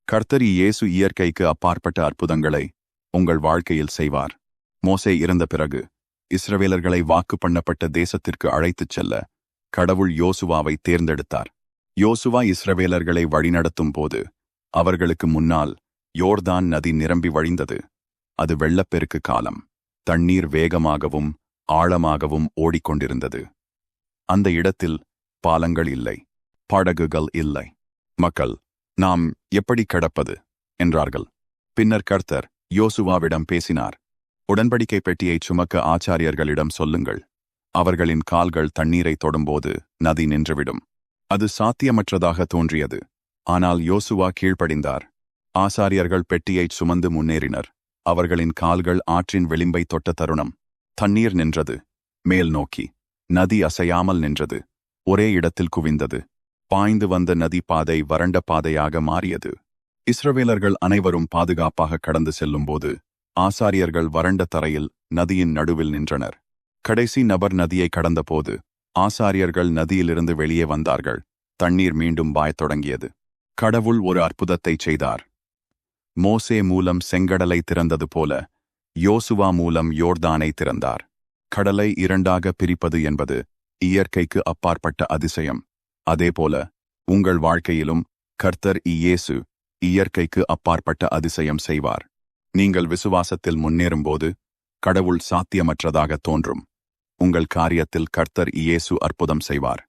கர்த்தர் இயேசு இயற்கைக்கு அப்பாற்பட்ட அற்புதங்களை உங்கள் வாழ்க்கையில் செய்வார். மோசே இறந்த பிறகு இஸ்ரவேலர்களை வாக்கு பண்ணப்பட்ட தேசத்திற்கு அழைத்துச் செல்ல கடவுள் யோசுவாவை தேர்ந்தெடுத்தார். யோசுவா இஸ்ரவேலர்களை வழிநடத்தும் போது அவர்களுக்கு முன்னால் யோர்தான் நதி நிரம்பி வழிந்தது. அது வெள்ளப்பெருக்கு காலம். தண்ணீர் வேகமாகவும் ஆழமாகவும் ஓடிக்கொண்டிருந்தது. அந்த இடத்தில் பாலங்கள் இல்லை, படகுகள் இல்லை. மக்கள், நாம் எப்படி கடப்பது என்றார்கள். பின்னர் கர்த்தர் யோசுவாவிடம் பேசினார். உடன்படிக்கை பெட்டியைச் சுமக்க ஆச்சாரியர்களிடம் சொல்லுங்கள். அவர்களின் கால்கள் தண்ணீரை தொடும்போது நதி நின்றுவிடும். அது சாத்தியமற்றதாக தோன்றியது. ஆனால் யோசுவா கீழ்ப்படிந்தார். ஆசாரியர்கள் பெட்டியைச் சுமந்து முன்னேறினர். அவர்களின் கால்கள் ஆற்றின் விளிம்பை தொட்ட தருணம் தண்ணீர் நின்றது. மேல் நோக்கி நதி அசையாமல் நின்றது. ஒரே இடத்தில் குவிந்தது. பாய்ந்து வந்த நதி பாதை வறண்ட பாதையாக மாறியது. இஸ்ரவேலர்கள் அனைவரும் பாதுகாப்பாக கடந்து செல்லும்போது ஆசாரியர்கள் வறண்ட தரையில் நதியின் நடுவில் நின்றனர். கடைசி நபர் நதியை கடந்தபோது ஆசாரியர்கள் நதியிலிருந்து வெளியே வந்தார்கள். தண்ணீர் மீண்டும் பாயத் தொடங்கியது. கடவுள் ஒரு அற்புதத்தை செய்தார். மோசே மூலம் செங்கடலை திறந்தது போல யோசுவா மூலம் யோர்தானை திறந்தார். கடலை இரண்டாக பிரிப்பது என்பது இயற்கைக்கு அப்பாற்பட்ட அதிசயம். அதேபோல உங்கள் வாழ்க்கையிலும் கர்த்தர் இயேசு இயற்கைக்கு அப்பாற்பட்ட அதிசயம் செய்வார். நீங்கள் விசுவாசத்தில் முன்னேறும்போது கடவுள் சாத்தியமற்றதாக தோன்றும். உங்கள் காரியத்தில் கர்த்தர் இயேசு அற்புதம் செய்வார்.